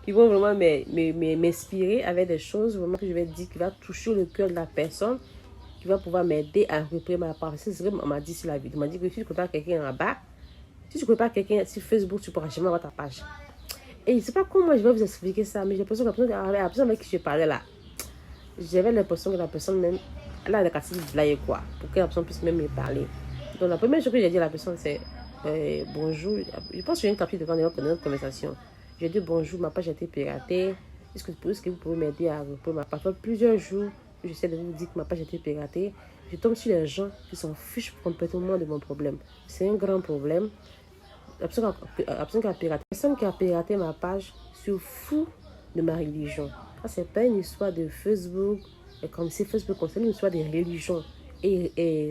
qui vont vraiment m'inspirer avec des choses vraiment que je vais dire qui va toucher le cœur de la personne, qui va pouvoir m'aider à repérer ma part. C'est ce qu'on m'a dit sur la vidéo. On m'a dit que si tu ne connais pas quelqu'un en bas, si tu ne connais pas quelqu'un sur Facebook, tu ne pourras jamais avoir ta page. Et je ne sais pas comment je vais vous expliquer ça, mais j'ai l'impression que la personne avec qui je parlais là, j'avais l'impression que la personne même, elle a des capacités de blaguer quoi, pour que la personne puisse même me parler. Donc la première chose que j'ai dit à la personne, c'est bonjour. Je pense que j'ai une capture devant notre conversation. J'ai dit bonjour, ma page a été piratée. Est-ce que vous pouvez m'aider à reprendre ma page? Ça fait plusieurs jours que j'essaie de vous dire que ma page a été piratée. Je tombe sur les gens qui s'en fichent complètement de mon problème. C'est un grand problème. La personne qui a piraté ma page se fout de ma religion. Ça, c'est pas une histoire de Facebook. Et comme si Facebook concerne une histoire de religion. A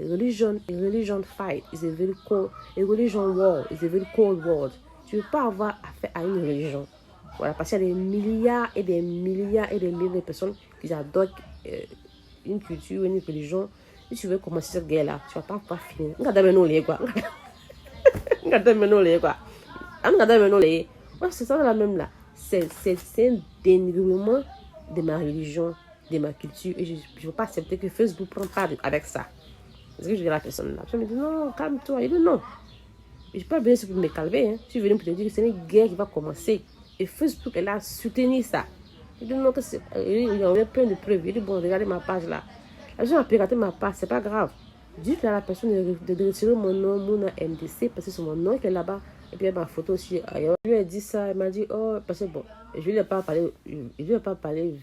religion fight is a very cold, a religion war is a very cold world. Tu ne veux pas avoir affaire à une religion. Voilà, parce qu'il y a des milliards et des milliards et des milliers de personnes qui adorent une culture, une religion. Si tu veux commencer cette guerre-là, tu ne vas pas finir. Regardez-moi quoi. Regardez-moi quoi. Regardez-moi les. C'est ça la même là. C'est un dénigrement de ma religion, de ma culture, et je ne veux pas accepter que Facebook prenne part avec ça. C'est ce que je dis à la personne là. Je me dis non, calme-toi. Il dit non. Je ne suis pas venu pour me calmer. Hein. Je suis venu pour te dire que c'est une guerre qui va commencer. Et Facebook est là à soutenir ça. Il dit non, il y a plein de preuves. Il dit bon, regardez ma page là. La personne a piraté ma page, c'est pas grave. Dites à la personne de retirer mon nom, Mouna MDC, parce que c'est mon nom qui est là-bas. Et puis il y a ma photo aussi ailleurs. Je lui ai dit ça, elle m'a dit, oh, parce que bon, je lui ai pas parlé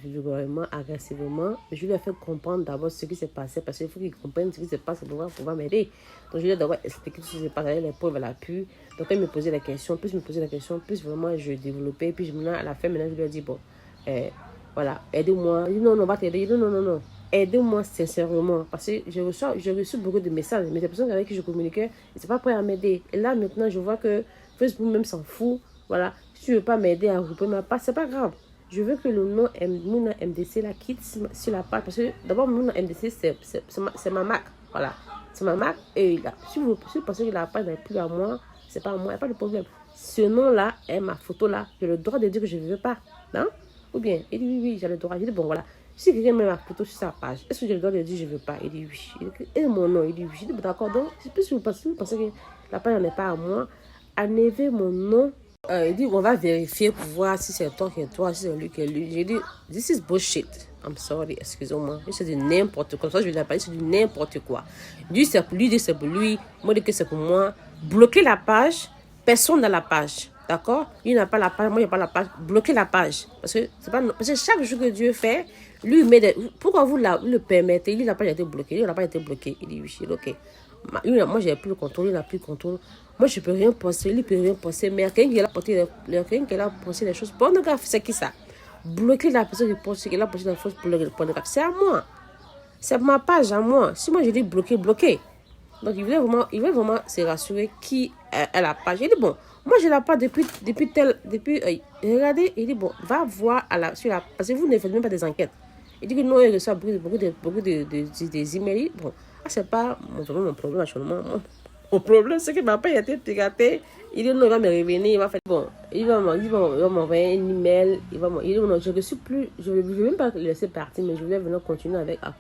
vulgairement, agressivement, mais je lui ai fait comprendre d'abord ce qui s'est passé, parce qu'il faut qu'il comprenne ce qui se passe pour pouvoir m'aider. Donc je lui ai d'abord expliqué ce qui s'est passé, les preuves, elle a pu. Donc elle me posait la question, plus vraiment je développais, puis à la fin, maintenant je lui ai dit, bon, voilà, aidez-moi. Il dit non, on va t'aider. Il dit non. Aidez-moi sincèrement. Parce que j'ai reçu beaucoup de messages. Mais les personnes avec qui je communiquais, ils n'étaient pas prêts à m'aider. Et là, maintenant, je vois que Facebook même s'en fout. Voilà. Si tu ne veux pas m'aider à regrouper ma page, c'est pas grave. Je veux que le nom Mouna MDC la quitte sur la page. Parce que d'abord, Mouna MDC, c'est ma marque. Voilà. C'est ma marque. Et là, si vous pensez que la page n'est plus à moi, c'est pas à moi, il n'y a pas de problème. Ce nom-là et ma photo-là, j'ai le droit de dire que je ne veux pas. Non? Ou bien, il dit oui, j'ai le droit. Je dis bon, voilà. Si quelqu'un met ma photo sur sa page, est-ce que j'ai le droit de dire je ne veux pas? Il dit oui. Il dit, et mon nom? Il dit oui. Je dis d'accord. Donc, si vous pensez que la page n'est pas à moi, enlevez mon nom. Il dit on va vérifier pour voir si c'est toi qui es toi, si c'est lui qui est lui. J'ai dit this is bullshit. I'm sorry, excusez-moi. C'est du n'importe quoi. Ça, je vais parler, c'est du n'importe quoi. Lui, c'est pour lui, c'est pour lui. Moi, je dis que c'est pour moi. Bloquez la page. Personne dans la page. D'accord? Il n'a pas la page, moi, il n'y a pas la page. Bloquez la page. Parce que chaque jour que Dieu fait, lui, il met des... Pourquoi vous le permettez? Il n'a pas été bloqué. Il n'a pas été bloqué. Il dit oui, ok. Moi, j'ai plus le contrôle. Il n'a plus le contrôle. Moi, je ne peux rien penser. Lui, il ne peut rien penser. Mais quelqu'un qui a pensé les choses pornographiques, c'est qui ça? Bloquer la personne qui pense qu'il a pensé des choses pornographiques. C'est à moi. C'est ma page à moi. Si moi, je dis bloquer. Donc, il voulait vraiment se rassurer qui est la page. Il dit, bon, moi, je l'ai pas depuis regardez, il dit, bon, va voir parce que vous ne faites même pas des enquêtes. Il dit que non, il reçoit beaucoup des emails. Bon, c'est pas vraiment mon problème actuellement. Mon problème, c'est que ma page a été piratée. Il dit, non, il va me revenir, il va faire, bon, il va m'envoyer un email. Il dit, non, je ne vais même pas le laisser partir, mais je voulais venir continuer à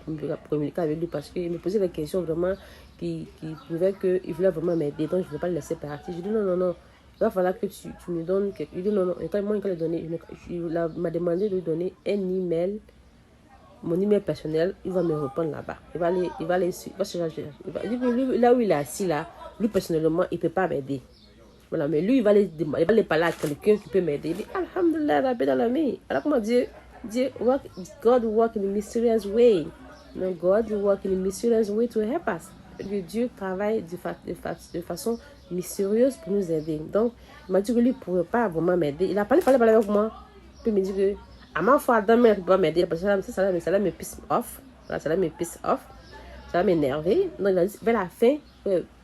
communiquer avec lui parce qu'il me posait des questions vraiment qui prouvaient qu'il voulait vraiment m'aider. Donc, je ne vais pas le laisser partir. Je dis, non. Il va falloir que tu me donnes quelque... Il dit non. Et quand moi, il m'a demandé de lui donner un email, mon email personnel. Il va me répondre là-bas. Il dit que là où il est assis, là, lui, personnellement, il ne peut pas m'aider. Voilà, mais lui, il va aller parler à quelqu'un qui peut m'aider. Il dit, Alhamdulillah, Rabbi Dalami. Alors, comment God work in a mysterious way. No, God work in a mysterious way to help us. Dieu travaille de façon mystérieuse pour nous aider. Donc, il m'a dit que lui ne pourrait pas vraiment m'aider. Il a parlé avec moi. Puis il me dit que, à ma foi, demain, il ne peut pas m'aider. Parce que ça me piss off. Voilà, ça me piss off. Ça va m'énerver. Donc, il a dit, vers la fin,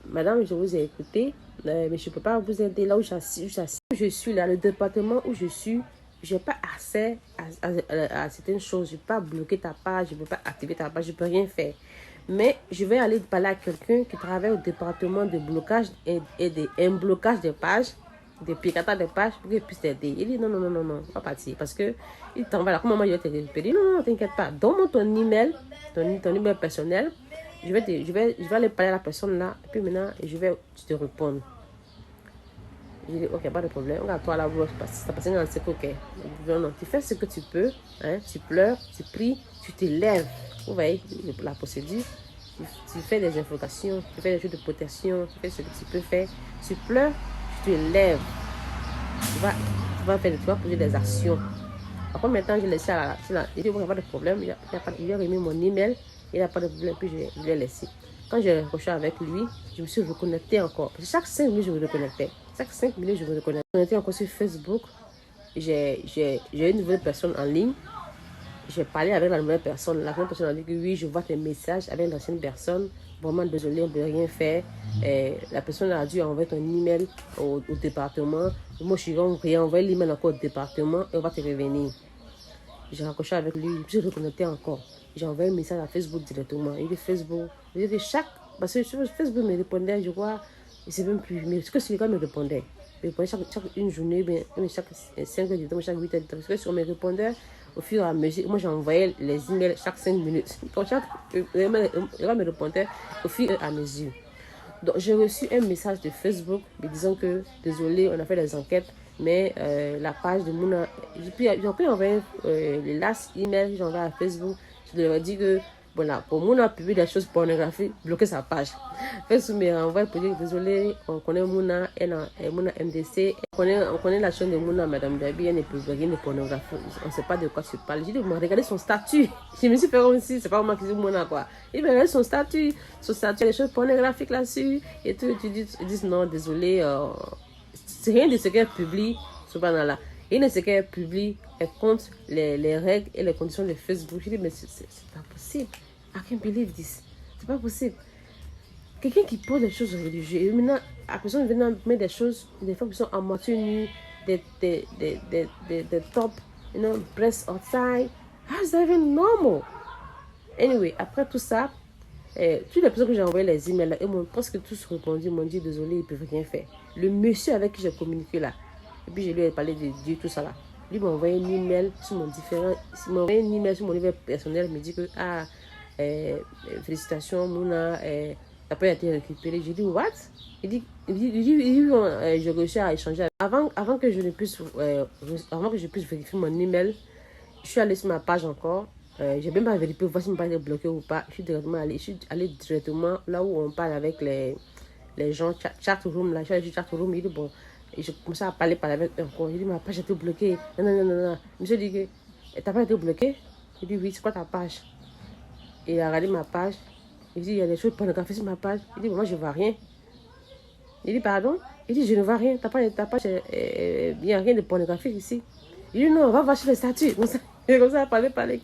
madame, je vous ai écouté, mais je ne peux pas vous aider là où je suis là, le département où je suis. Je n'ai pas accès à certaines choses. Je ne peux pas bloquer ta page, je ne peux pas activer ta page, je ne peux rien faire. Mais je vais aller parler à quelqu'un qui travaille au département de blocage et de blocage des pages. des piratage des pages pour qu'il puisse t'aider. Il dit non, non, non, non, non, pas partir. Parce que il t'envoie là, comment moi je vais te récupérer? Il dit non, non, t'inquiète pas. Donne-moi ton email, ton email personnel. Je vais aller parler à la personne là. Et puis maintenant, je vais te répondre. Je dis, ok, pas de problème. Regarde, toi là, ça passe dans ce ok. Non, non, tu fais ce que tu peux. Hein, tu pleures, tu pries, tu te lèves. Vous voyez la procédure. Tu fais des invocations, tu fais des choses de protection, tu fais ce que tu peux faire. Tu pleures, tu te lèves. Tu vas poser des actions. Après, maintenant, je l'ai laissé à la. Il dit, il n'y a pas de problème. Il a remis mon email. Il n'y a pas de problème. Puis je l'ai laissé. Quand j'ai raccroché avec lui, je me suis reconnecté encore. Parce que chaque 5 minutes, je me reconnectais. Chaque 5 minutes, je me reconnectais. On était encore sur Facebook. J'ai une nouvelle personne en ligne. J'ai parlé avec la nouvelle personne. La nouvelle personne a dit que oui, je vois tes messages avec l'ancienne personne. Vraiment désolé, on ne peut rien faire. La personne a dû envoyer ton email au département. Moi, je suis envoyé l'email encore au département et on va te revenir. J'ai raccroché avec lui, je me suis reconnecté encore. J'ai envoyé un message à Facebook directement. Il dit Facebook. Il dit parce que Facebook me répondait, je crois, je ne sais même plus. Mais ce que celui-là me répondait. Il répondait chaque une journée, chaque 5 heures du temps, chaque 8 heures du temps. Parce que si on me répondait au fur et à mesure, moi j'envoyais les emails chaque 5 minutes. Donc il me répondait au fur et à mesure. Donc j'ai reçu un message de Facebook me disant que désolé, on a fait des enquêtes, mais la page de Mouna. Puis j'ai envoyé le last email que j'ai envoyé à Facebook. Je leur ai dit que voilà, pour Mouna publier des choses pornographiques, bloquer sa page. Facebook me renvoie pour dire désolé, on connaît Mouna, Mouna MDC, on connaît la chaîne de Mouna, Madame Dabi, elle ne publie rien de pornographie, on ne sait pas de quoi tu parles. J'ai dit, regardez son statut. Je me suis fait comme si, c'est pas moi qui dis Mouna quoi. Il me regarde son statut, il y a des choses pornographiques là-dessus, et tout, ils disent non, désolé, c'est rien de ce qu'elle publie, là. Et de ce qu'elle publie, elle compte les règles et les conditions de Facebook. Je dis, mais c'est pas possible. I can't believe this. C'est pas possible. Quelqu'un qui pose des choses religieuses, et maintenant, la personne vient mettre des choses, des femmes qui sont à moitié nues, des tops, you know, breasts outside. How's that even normal? Anyway, après tout ça, toutes les personnes que j'ai envoyé les emails là, ils m'ont presque tous répondu, ils m'ont dit désolé, ils ne peuvent rien faire. Le monsieur avec qui j'ai communiqué là, et puis je lui ai parlé de Dieu, tout ça là. Lui m'a envoyé un email sur mon email personnel, il me dit que félicitations, Mouna, t'as pas été récupéré. J'ai dit what? Il dit j'ai réussi à échanger. Avant que je puisse vérifier mon email, je suis allée sur ma page encore. J'ai même pas vérifié voir si ma page est bloquée ou pas. Je suis allée directement là où on parle avec les gens, chat room là. Je suis allée sur chat room, il dit bon. Et je commençais à parler avec eux encore. Il dit ma page a été bloquée. Non, non, non, non, non. Monsieur dit que t'as pas été bloquée? Il dit oui, c'est quoi ta page? Il a regardé ma page. Il dit il y a des choses pornographiques sur ma page. Il dit moi je vois rien. Il dit pardon? Il dit je ne vois rien. Ta page, il n'y a rien de pornographique ici. Il dit non, on va voir sur le statut. Comme ça, parler.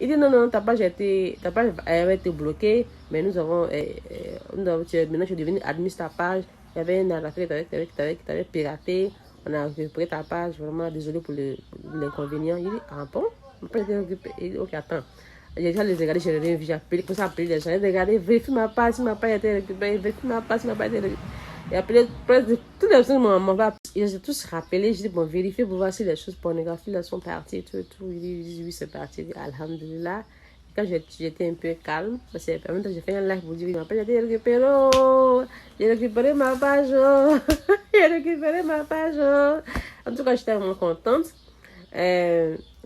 Il dit non, non, ta page avait été bloquée, mais maintenant tu es devenu admin ta page. Il y avait un arnaqueur qui t'avait piraté. On a récupéré ta page. Vraiment désolé pour l'inconvénient. Il dit ah bon? Il dit ok, attends. J'ai déjà les regardé, j'ai appelé, pour ça appeler les gens. J'ai regardé, vérifie ma page, si ma page a été récupérée, vérifie ma page, si ma page a été récupérée. Et après, presque toutes les personnes m'ont appelé. Ils ont tous rappelé. J'ai dit, bon, vérifiez pour voir si les choses pornographiques là sont parties, tout. Ils disent, oui, c'est parti. Alhamdulillah. Quand j'étais un peu calme, parce que en même temps, j'ai fait un live pour dire, ma page a été récupérée. Oh, j'ai récupéré ma page. Oh. J'ai récupéré ma page. Oh. En tout cas, j'étais vraiment contente.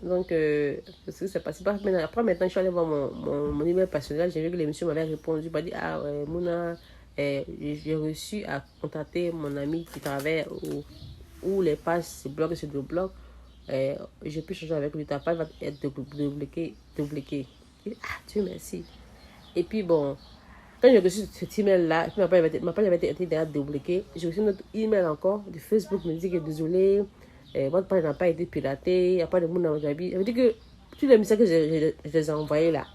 Donc, ce qui s'est passé. Après, maintenant, je suis allée voir mon email personnel. J'ai vu que l'émission m'avait répondu. Il m'a dit, ah, Mouna, j'ai réussi à contacter mon ami qui travaille où les pages se bloquent et se débloquent. J'ai pu changer avec lui. Ta page va être débloquée. Ah, Dieu merci. Et puis, bon, quand j'ai reçu cet email-là, ma page avait été déjà débloquée. J'ai reçu notre email encore de Facebook. Me dit que désolé. Votre page n'a pas été piratée, il n'y a pas de monde dans votre habit. Ça veut dire que tous les messages que je les ai envoyés là,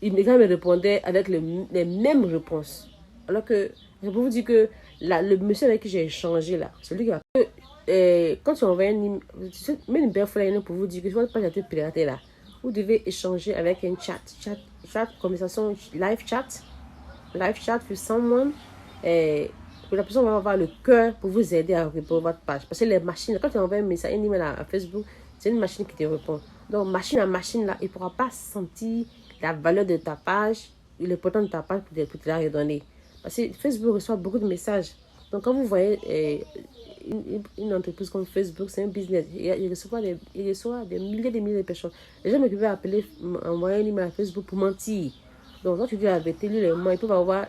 les gens me répondaient avec les mêmes réponses. Alors que, je peux vous dire que le monsieur avec qui j'ai échangé là, celui qui a. Quand tu envoies même une belle fois pour vous dire que votre page a été piratée là, vous devez échanger avec un chat, conversation, live chat with someone. la personne va avoir le cœur pour vous aider à répondre votre page. Parce que les machines, quand tu envoies un message, un email à Facebook, c'est une machine qui te répond. Donc, machine à machine, là, il ne pourra pas sentir la valeur de ta page, l'importance de ta page pour te la redonner. Parce que Facebook reçoit beaucoup de messages. Donc, quand vous voyez une entreprise comme Facebook, c'est un business. Il reçoit des milliers de personnes. Les gens me peuvent appeler, envoyer un email à Facebook pour mentir. Donc, quand tu dis la vérité, lui, ils peuvent avoir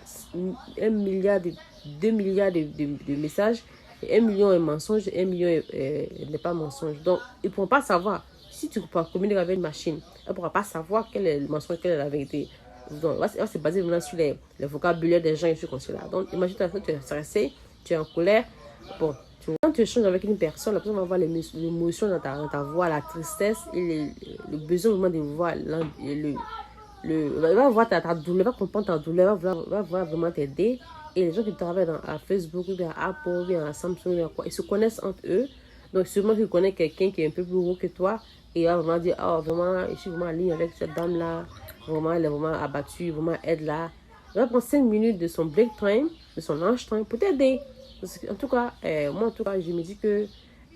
1 milliard, 2 milliards de messages. Et 1 million est mensonge, 1 million n'est pas mensonge. Donc, ils ne pourront pas savoir. Si tu communiques avec une machine, elle ne pourra pas savoir quel est le mensonge, quelle est la vérité. Donc, c'est basé vraiment sur le vocabulaire des gens et sur comme cela. Donc, imagine-toi que tu es stressé, tu es en colère. Bon, quand tu échanges avec une personne, la personne va voir l'émotion dans ta voix, la tristesse et le besoin vraiment de voir va voir ta douleur, va comprendre ta douleur, va vraiment t'aider. Et les gens qui travaillent à Facebook, ou bien à Apple, ou bien à Samsung, bien quoi, ils se connaissent entre eux. Donc, sûrement tu connais quelqu'un qui est un peu plus gros que toi. Et il va vraiment dire, oh, vraiment, je suis vraiment en ligne avec cette dame-là. Vraiment, elle est vraiment abattue, vraiment aide-la. Il va prendre 5 minutes de son break time, de son lunch time pour t'aider. En tout cas, moi, en tout cas, je me dis que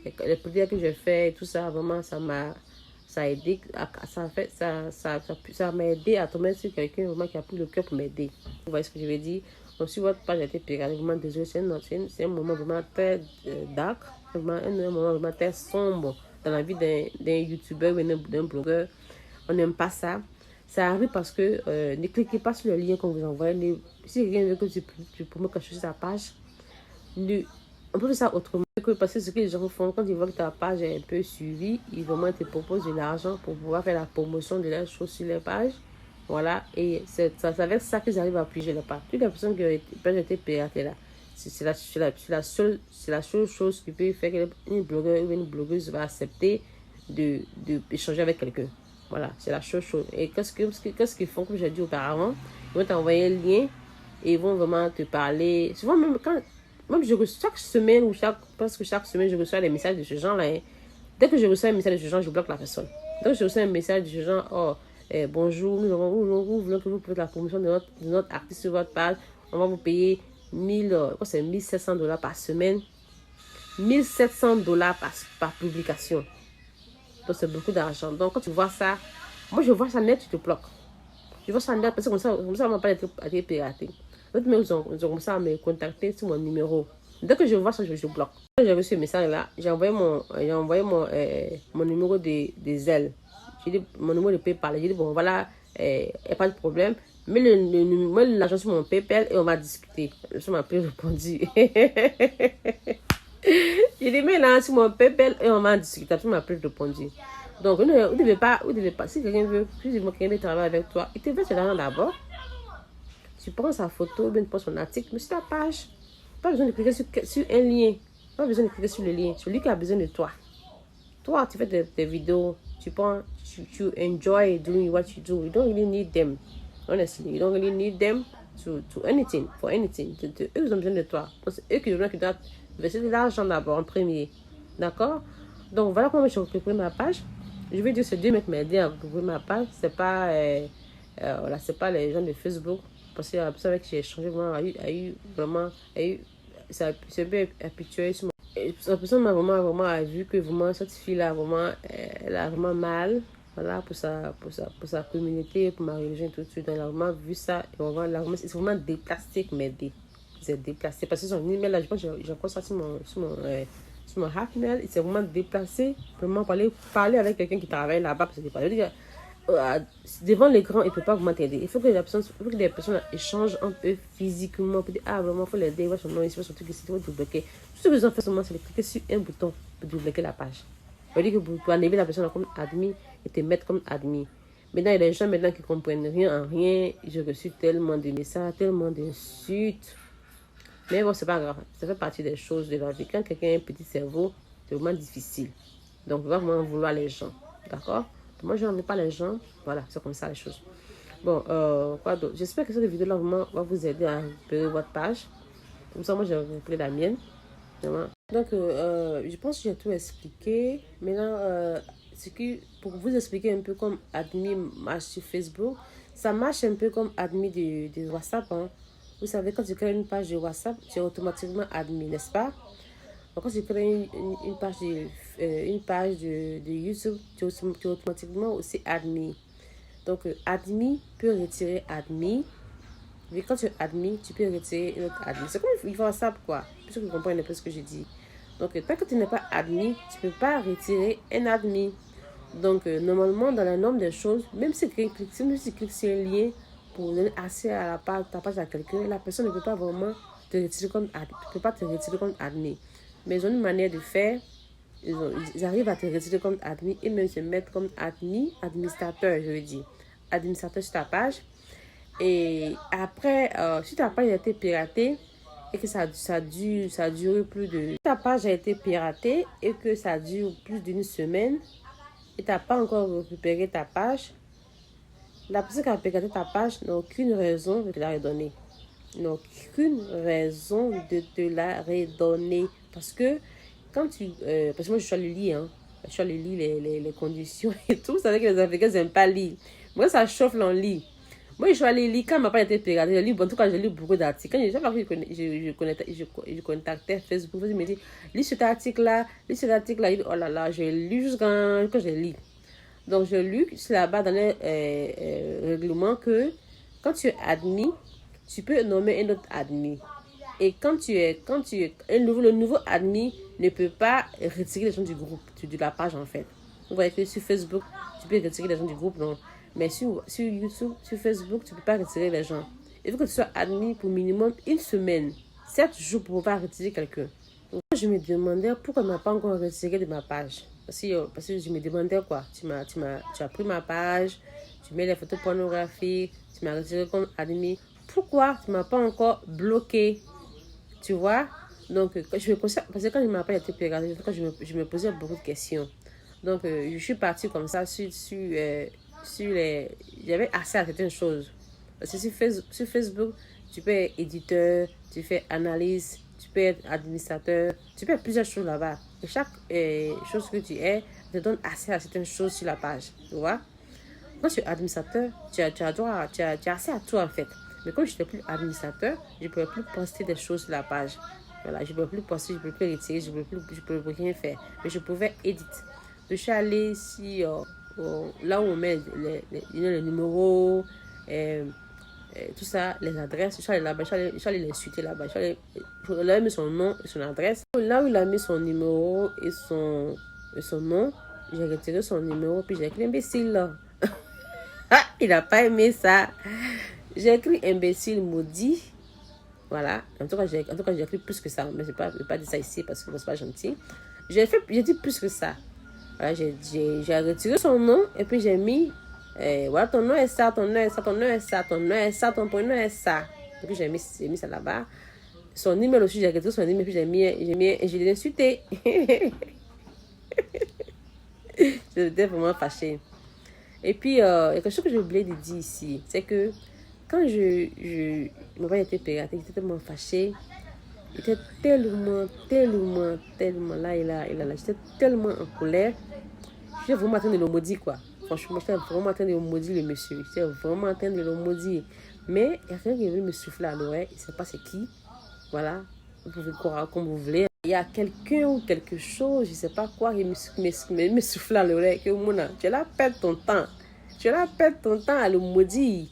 les prières que j'ai fait, tout ça, vraiment, ça m'a aidé, ça m'a aidé à tomber sur quelqu'un vraiment qui a pris le cœur pour m'aider. Vous voyez ce que je veux dire? Donc, si votre page a été piratée, vraiment désolé, c'est un moment vraiment très dark, vraiment un moment vraiment très sombre dans la vie d'un youtubeur ou d'un blogueur. On n'aime pas ça. Ça arrive parce que ne cliquez pas sur le lien qu'on vous envoie. Si quelqu'un veut que tu promets quelque chose sur sa page, on peut faire ça autrement. Parce que ce que les gens font, quand ils voient que ta page est un peu suivie, ils vraiment te proposent de l'argent pour pouvoir faire la promotion de leurs choses sur les pages. Voilà, et c'est avec ça qu'ils arrivent à piéger les pages. Toutes les personnes qui ont été piratées là, c'est la seule chose qui peut faire qu'une blogueur ou une blogueuse va accepter d'échanger avec quelqu'un. Voilà, c'est la seule chose. Et qu'est-ce qu'ils font, comme j'ai dit auparavant, ils vont t'envoyer un lien et ils vont vraiment te parler. Souvent, même je reçois chaque semaine presque chaque semaine, je reçois des messages de ce genre-là. Hein. Dès que je reçois un message de ce genre, je bloque la personne. Dès que je reçois un message de ce genre, oh, bonjour, nous voulons que vous fassiez la promotion de notre artiste sur votre page. On va vous payer c'est $1,700 par semaine. $1,700 par publication. Donc, c'est beaucoup d'argent. Donc, quand tu vois ça, moi, je vois ça net, tu te bloques. Je vois ça net parce que comme ça on n'a pas été piraté. D'autres ils ont commencé à me contacter sur mon numéro. Dès que je vois ça, je bloque. Quand j'ai reçu ce message-là, j'ai envoyé mon numéro des ailes. J'ai dit, mon numéro de PayPal. J'ai dit, bon, voilà, il n'y a pas de problème. Mais l'argent sur mon PayPal et on va discuter. Je m'a plus répondu. J'ai dit, mais là, sur mon PayPal et on va discuter. Je m'a plus répondu. Donc, vous ne devez pas, si quelqu'un veut travailler avec toi, il te veut cet argent d'abord. Tu prends sa photo, tu prends son article, mais sur ta page. Pas besoin de cliquer sur un lien. Pas besoin de cliquer sur le lien. C'est lui qui a besoin de toi. Toi, tu fais des vidéos. Tu enjoy doing what you do. You don't really need them. Honestly, you don't really need them for anything. Eux, ils ont besoin de toi. Donc, c'est eux qui doivent verser de l'argent d'abord, en premier. D'accord? Donc, voilà comment je récupère ma page. Je vais dire, c'est Dieu qui m'a aidé à récupérer ma page. C'est pas les gens de Facebook. Parce que la personne avec qui j'ai échangé c'est un peu habitué sur moi. La personne m'a vraiment vu que vraiment cette fille-là, vraiment, elle a vraiment mal. Voilà, pour sa communauté, pour ma religion, tout de suite. Elle a vraiment vu ça. Et vraiment, c'est vraiment déplacé qui m'a aidé. C'est déplacé. Parce que son email, là, je pense que j'ai encore ça sur mon Hotmail. Il s'est vraiment déplacé. Vraiment, parler avec quelqu'un qui travaille là-bas. Parce que devant l'écran, il ne peut pas vraiment t'aider. Il faut que les personnes échangent un peu physiquement. Pour dire, ah, vraiment, il faut l'aider. Il va son nom ici, il va son truc ici, il va débloquer. Tout ce que vous en faites seulement, c'est de cliquer sur un bouton pour débloquer la page. Ça veut dire que pour enlever la personne comme admis et te mettre comme admis. Maintenant, il y a des gens maintenant qui ne comprennent rien en rien. J'ai reçu tellement de messages, tellement d'insultes. Mais bon, c'est pas grave. Ça fait partie des choses de la vie. Quand quelqu'un a un petit cerveau, c'est vraiment difficile. Donc, il va vraiment vouloir les gens. D'accord? Moi, je n'en ai pas les gens. Voilà, c'est comme ça les choses. Bon, quoi d'autre? J'espère que cette vidéo-là vraiment va vous aider à récupérer votre page. Comme ça, moi, j'ai récupéré la mienne. Vraiment. Donc, je pense que j'ai tout expliqué. Maintenant, pour vous expliquer un peu comme admin marche sur Facebook, ça marche un peu comme admin de WhatsApp. Hein. Vous savez, quand tu crées une page de WhatsApp, tu es automatiquement admin, n'est-ce pas? Donc, quand tu crées une page de YouTube, tu es automatiquement aussi admin. Donc, admin peut retirer admin. Mais quand tu es admin, tu peux retirer une autre admin. C'est comme il faut WhatsApp, quoi. Puisque vous comprenez un peu ce que je dis. Donc, tant que tu n'es pas admin, tu ne peux pas retirer un admin. Donc, normalement, dans la norme des choses, même si tu cliques sur un lien pour donner accès à ta page à quelqu'un, la personne ne peut pas vraiment te retirer comme admin. Mais ils ont une manière de faire. Ils arrivent à te retirer comme admin et même se mettre comme admin, administrateur, je veux dire. Administrateur sur ta page. Et après, si ta page a été piratée et que ça dure plus de... Si ta page a été piratée et que ça dure plus d'une semaine et tu n'as pas encore récupéré ta page, la personne qui a piraté ta page n'a aucune raison de te la redonner. N'a aucune raison de te la redonner. Parce que quand tu... parce que moi, je suis allée lire, hein. Je suis allée lire les conditions et tout. Vous savez que les Africains n'aiment pas lire. Moi, ça chauffe l'en lit. Moi, je suis allée lire, quand ma page a été piratée, en tout cas, j'ai lu beaucoup d'articles. Quand je contactais Facebook, je me dis, lis cet article-là, oh là là, j'ai lu jusqu'à quand j'ai lu. Donc, j'ai lu là-bas dans les règlements que quand tu es admis, tu peux nommer un autre admis. Et le nouveau admis ne peut pas retirer les gens du groupe, de la page en fait. Vous voyez que sur Facebook, tu peux retirer les gens du groupe, non. Mais sur YouTube, sur Facebook, tu ne peux pas retirer les gens. Il faut que tu sois admis pour minimum une semaine, 7 jours pour pouvoir retirer quelqu'un. Donc, je me demandais pourquoi tu ne m'as pas encore retiré de ma page. Parce que je me demandais quoi. Tu as pris ma page, tu mets les photos pornographiques, tu m'as retiré comme admis. Pourquoi tu ne m'as pas encore bloqué? Tu vois? Donc, parce que quand je m'appelle été piratée, je me posais beaucoup de questions. Donc, je suis partie comme ça j'avais accès à certaines choses. Parce que sur Facebook, tu peux être éditeur, tu fais analyse, tu peux être administrateur, tu peux être plusieurs choses là-bas. Et chaque chose que tu es te donne accès à certaines choses sur la page. Tu vois? Quand tu es administrateur, tu as accès à tout en fait. Mais quand je n'étais plus administrateur, je ne pouvais plus poster des choses sur la page. Voilà, je ne pouvais plus poster, je ne pouvais plus retirer, je ne pouvais plus rien faire. Mais je pouvais éditer. Je suis allée ici, là où on met les numéros, tout ça, les adresses. Je suis allée là-bas, je suis allée l'insulter là-bas. Il a mis son nom et son adresse. Là où il a mis son numéro et son nom, j'ai retiré son numéro, puis j'ai écrit imbécile là. Il n'a pas aimé ça. J'ai écrit imbécile maudit. Voilà. En tout cas, j'ai écrit plus que ça. Mais je ne vais pas dire ça ici parce que c'est pas gentil. J'ai dit plus que ça. Voilà, j'ai retiré son nom et puis j'ai mis voilà, ton nom est ça, ton nom est ça, ton nom est ça, ton nom est ça, ton prénom est ça. Et puis j'ai mis ça là-bas. Son numéro aussi, j'ai retiré son numéro et puis je l'ai insulté. J'étais vraiment fâchée. Et puis, il y a quelque chose que j'ai oublié de dire ici, c'est que quand mon père était piraté, j'étais tellement fâchée. J'étais tellement là, j'étais tellement en colère. J'étais vraiment en train de le maudire, quoi. Franchement, j'étais vraiment en train de le maudire, le monsieur. J'étais vraiment en train de le maudire. Mais il y a quelqu'un qui est venu me souffler à l'oreille, il ne sait pas c'est qui. Voilà, vous pouvez croire comme vous voulez. Il y a quelqu'un ou quelque chose, je ne sais pas quoi, qui me souffle à l'oreille. Que Mouna, tu la perds ton temps. Tu la perds ton temps à le maudire.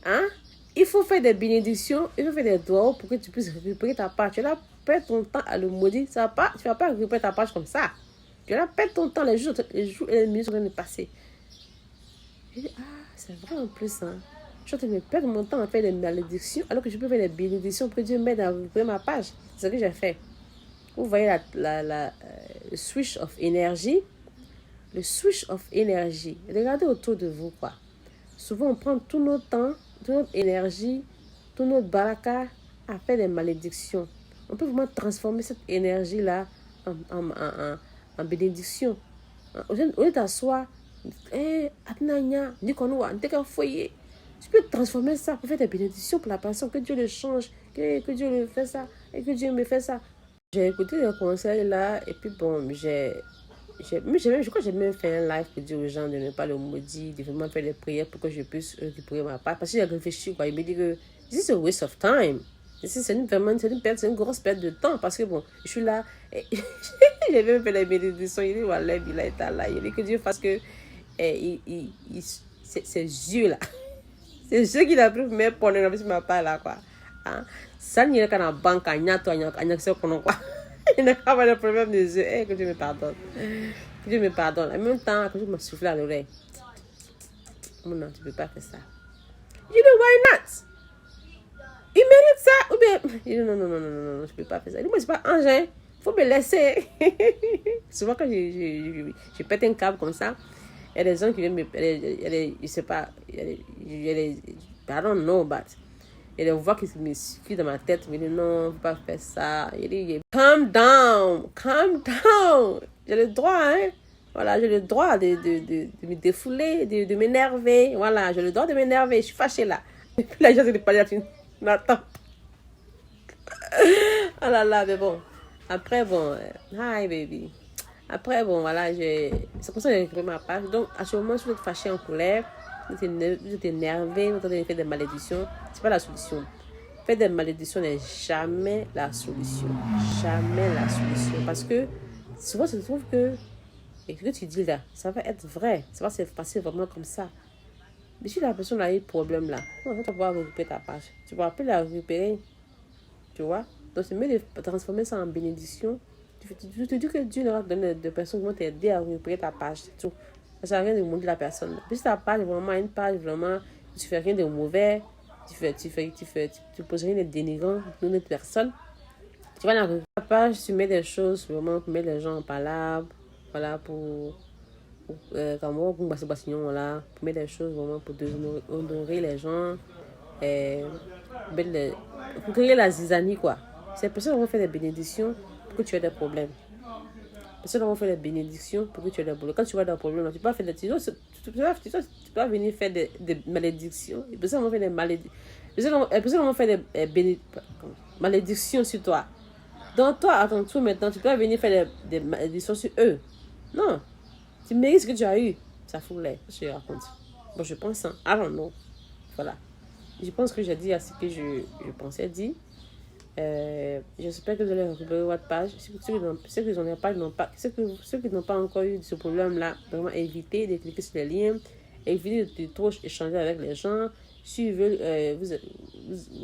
Hein? Il faut faire des bénédictions, il faut faire des doigts pour que tu puisses récupérer ta page. Tu la perds ton temps à le maudire. Tu ne vas pas récupérer ta page comme ça. Tu la perds ton temps, les jours et les minutes sont en train de passer. J'ai dit, c'est vrai en plus, hein. Je suis en train de perdre mon temps à faire des malédictions alors que je peux faire des bénédictions pour que Dieu m'aide à récupérer ma page. C'est ce que j'ai fait. Vous voyez le switch of énergie. Le switch of énergie. Regardez autour de vous, quoi. Souvent, on prend tout notre temps, toute notre énergie, tout notre baraka à faire des malédictions. On peut vraiment transformer cette énergie-là en bénédiction. Au lieu de t'asseoir, tu peux transformer ça pour faire des bénédictions pour la personne, que Dieu le change, que Dieu le fait ça, et que Dieu me fait ça. J'ai écouté les conseils là, et puis bon, je crois que j'ai même fait un live pour dire aux gens de ne pas le maudire, de vraiment faire des prières pour que je puisse récupérer ma part. Parce que j'ai réfléchi, quoi. Il me dit que This is a waste of time. C'est une grosse perte de temps parce que bon, je suis là, j'ai même fait la bénédiction, il dit, voilà, il est là, il dit que Dieu fasse que ses yeux là, c'est ceux qui n'ont plus même pour ne pas pas là quoi. Ça n'y est qu'à la banque, à n'y a quoi. Il n'a pas de problème des yeux, que Dieu me pardonne. Que Dieu me pardonne. En même temps, que je me souffle à l'oreille. Non, tu peux pas faire ça. You know why not? Il mérite ça. Ou bien, il dit non, je peux pas faire ça. Il dit, moi, c'est pas engin. Faut me laisser. Souvent, quand je pète un câble comme ça, il y a des gens qui viennent me. Je sais pas. I don't know, but. Il y a des voix qui me suffisent dans ma tête. Il me dit non, faut pas faire ça. Il dit, calm down. J'ai le droit, hein. Voilà, j'ai le droit de me défouler, de m'énerver. Voilà, j'ai le droit de m'énerver. Je suis fâchée là. Et puis la gens ne pas dire, attends. Oh là là, mais bon. Après, bon, hi baby. Après, bon, voilà, c'est pour ça que j'ai écrit ma page. Donc, à ce moment, si vous êtes fâché en colère, vous êtes énervé, vous êtes fait des malédictions, c'est pas la solution. Faire des malédictions n'est jamais la solution. Jamais la solution. Parce que souvent, je trouve que et ce que tu dis là, ça va être vrai. Ça va se passer vraiment comme ça. Mais si la personne a eu problème là, non, tu vas pouvoir récupérer ta page. Tu vas plus la récupérer. Tu vois? Donc, c'est mieux de transformer ça en bénédiction. Tu te dis que Dieu n'aura donné de personnes qui vont t'aider à récupérer ta page. C'est tout. Ça sert à rien de montrer la personne. Puis si ta page est vraiment une page, vraiment, tu fais rien de mauvais, tu poses rien de dénigrant pour une autre personne. Tu vas dans la page, tu mets des choses vraiment pour mettre les gens en palabre. Voilà, pour mettre des choses vraiment pour honorer les gens, pour créer la zizanie, quoi. Ces personnes vont faire des bénédictions pour que tu aies des problèmes. Les personnes vont faire des bénédictions pour que tu aies des problèmes. Quand tu vas dans des problèmes, tu peux pas faire des... Tu peux venir faire des malédictions. Les personnes vont faire des malédictions. Les personnes vont faire des malédictions sur toi. Donc toi, à ton tour maintenant, tu peux venir faire des malédictions sur eux. Non, tu mérites ce que tu as eu. Ça fout l'air, je te raconte. Bon, je pense, hein. I don't know. Voilà. Je pense que j'ai dit à ce que je pensais dire. J'espère que vous allez récupérer votre page. Ceux qui n'ont pas encore eu ce problème-là, vraiment évitez de cliquer sur les liens. Évitez de trop échanger avec les gens. Si vous voulez, vous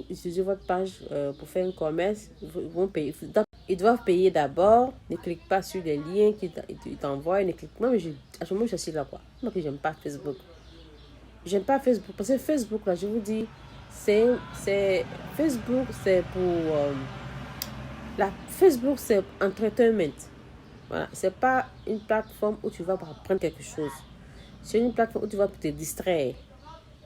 utilisez votre page pour faire un commerce, ils vont payer. Ils doivent payer d'abord. Ne clique pas sur les liens qu'ils t'envoient. Moi, à ce moment, je suis là, quoi. Moi, j'aime pas Facebook. J'aime pas Facebook. Parce que Facebook, là, je vous dis, Facebook, c'est pour... Facebook, c'est entertainment. Voilà. C'est pas une plateforme où tu vas apprendre quelque chose. C'est une plateforme où tu vas te distraire.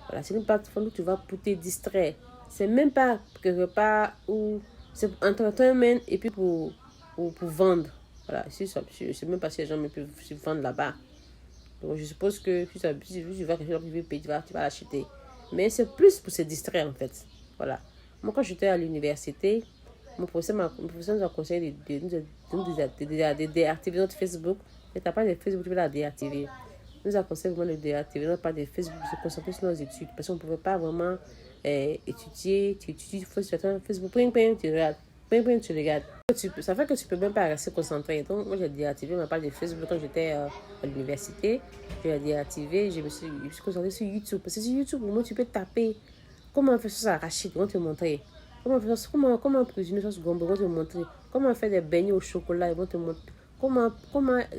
Voilà. C'est une plateforme où tu vas te distraire. C'est même pas quelque part où... C'est pour entertainment et puis pour vendre. Voilà, je sais même pas si les gens peuvent vendre là-bas. Donc je suppose que si tu vas quelque chose qui veut payer, tu vas l'acheter. Mais c'est plus pour se distraire en fait. Voilà. Moi quand j'étais à l'université, mon professeur nous a conseillé de déactiver notre Facebook. Et t'as pas de Facebook, tu veux la déactiver. Nous a conseillé vraiment de déactiver notre page de Facebook, de se concentrer sur nos études. Parce qu'on ne pouvait pas vraiment étudier, tu étudies, tu attends Facebook, tu regardes, tu regardes. Ça fait que tu peux même pas rester concentré. Donc, moi, j'ai déactivé ma page de Facebook quand j'étais à l'université. J'ai déactivé, je me suis concentrée sur YouTube. Parce que sur YouTube, moi, tu peux taper comment faire ça arachide, ils vont te montrer. Comment cuisiner une sauce gombo, ils vont te montrer. Comment faire des beignets au chocolat, ils vont te montrer. Comment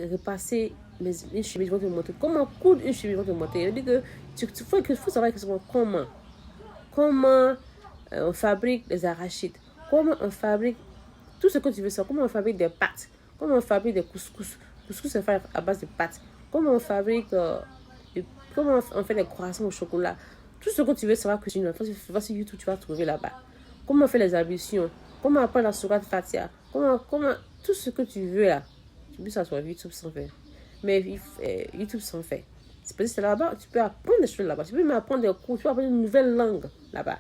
repasser une chemise, ils vont te montrer. Comment coudre une chemise, ils vont te montrer. Il dit que il faut savoir exactement comment on fabrique les arachides, comment on fabrique tout ce que tu veux savoir, comment on fabrique des pâtes, comment on fabrique des couscous. Couscous c'est fait à base de pâtes. Comment on fabrique, comment on fait des croissants au chocolat. Tout ce que tu veux savoir cuisiner, va sur YouTube, tu vas trouver là-bas. Comment on fait les ablutions, comment apprendre la sourate Fatiha, comment tout ce que tu veux là. Tu peux ça sur YouTube sans faire. Mais YouTube sans faire. C'est parce que là-bas, tu peux apprendre des choses là-bas. Tu peux même apprendre des cours, tu peux apprendre une nouvelle langue là-bas.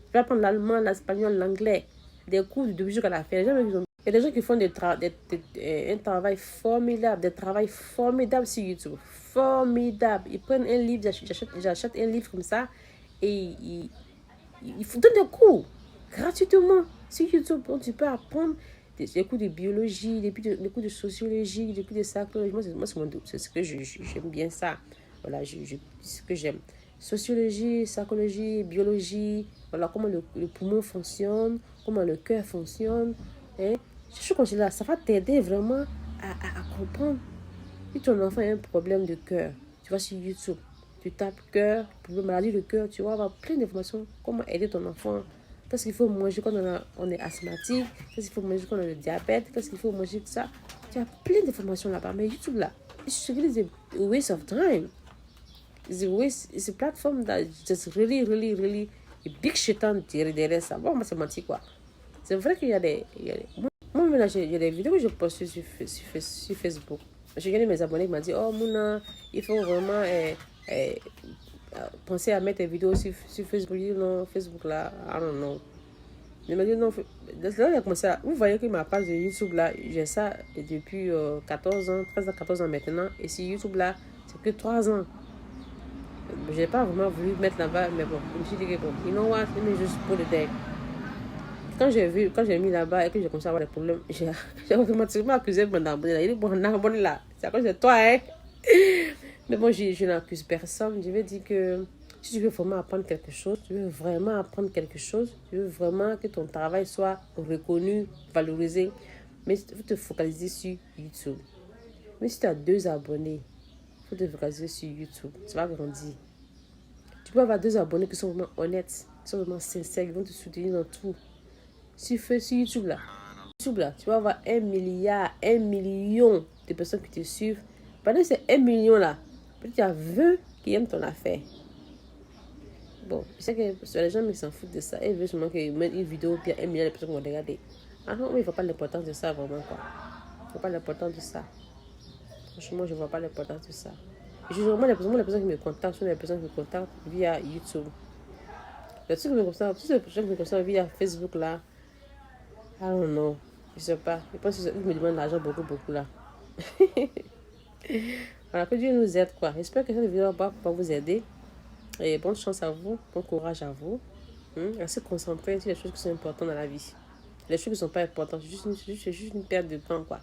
Tu peux apprendre l'allemand, l'espagnol, l'anglais. Des cours de début jusqu'à la fin. Il y a des gens qui font un travail formidable sur YouTube. Formidable. Ils prennent un livre, j'achète un livre comme ça et il faut donner des cours gratuitement sur YouTube. Donc, tu peux apprendre des cours de biologie, des cours de sociologie, des cours de psychologie. C'est ce que j'aime bien ça. Voilà, ce que j'aime. Sociologie, psychologie, biologie, voilà comment le poumon fonctionne, comment le cœur fonctionne. Hein? Je suis là, ça va t'aider vraiment à comprendre. Si ton enfant a un problème de cœur, tu vas sur YouTube, tu tapes cœur, problème maladie de cœur, tu vas avoir plein d'informations. Comment aider ton enfant. Qu'est-ce qu'il faut manger quand on est asthmatique, qu'est-ce qu'il faut manger quand on a le diabète, qu'est-ce qu'il faut manger, tout ça. Tu as plein d'informations là-bas. Mais YouTube là, it's really a waste of time. It's a platform that just really, really, really a big shaitan derrière ça. Bon, moi, c'est menti quoi. C'est vrai qu'il y a des... Moi, maintenant, il y a des vidéos que je poste sur Facebook. J'ai gagné mes abonnés qui m'ont dit, oh, Mouna, il faut vraiment penser à mettre des vidéos sur Facebook. Je dis, non, Facebook là, I don't know. Il m'a dit, non, là, il a commencé à... Vous voyez que ma page de YouTube là, j'ai ça depuis 14 ans, 13 à 14 ans maintenant. Et sur YouTube là, c'est que 3 ans. Je n'ai pas vraiment voulu mettre là-bas, mais bon, je me suis dit que bon, you know what, let me just put it there. Quand j'ai mis là-bas et que j'ai commencé à avoir des problèmes, j'ai automatiquement accusé mon abonné. Il dit, bon, on a abonné là, c'est à cause de toi, hein. Mais bon, je n'accuse personne. Je vais dire que si tu veux vraiment apprendre quelque chose, tu veux vraiment apprendre quelque chose, tu veux vraiment que ton travail soit reconnu, valorisé, mais il faut te focaliser sur YouTube. Mais si tu as 2 abonnés, il faut te focaliser sur YouTube. Tu vas grandir. Tu peux avoir 2 abonnés qui sont vraiment honnêtes, qui sont vraiment sincères, qui vont te soutenir dans tout. Sur YouTube là, tu vas avoir 1 milliard, 1 million de personnes qui te suivent. Pendant ces 1 million là, peut-être qu'il y a 20 qui aiment ton affaire. Bon, je sais que les gens qui s'en foutent de ça, ils veulent seulement qu'ils mettent une vidéo, puis il y a 1 milliard de personnes qui vont regarder. Ah non, mais il ne voit pas l'importance de ça vraiment quoi. Il ne voit pas l'importance de ça. Franchement, je ne vois pas l'importance de ça. Et généralement, les personnes qui me contactent sont les personnes qui me contactent via YouTube. Les personnes qui me contactent via Facebook là, I don't know. Je sais pas. Je pense qu'ils me demandent de l'argent beaucoup là. Voilà, que Dieu nous aide quoi. J'espère que cette vidéo va vous aider. Et bonne chance à vous, bon courage à vous. À se concentrer sur les choses qui sont importantes dans la vie. Les choses qui ne sont pas importantes, c'est juste une perte de temps quoi.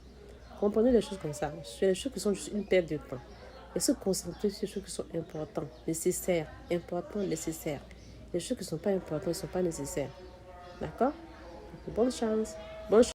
Comprenez les choses comme ça. C'est les choses qui sont juste une perte de temps. Et se concentrer sur les choses qui sont importantes, nécessaires, importantes, nécessaires. Les choses qui ne sont pas importantes ne sont pas nécessaires. D'accord? Bonne chance. Bonne chance.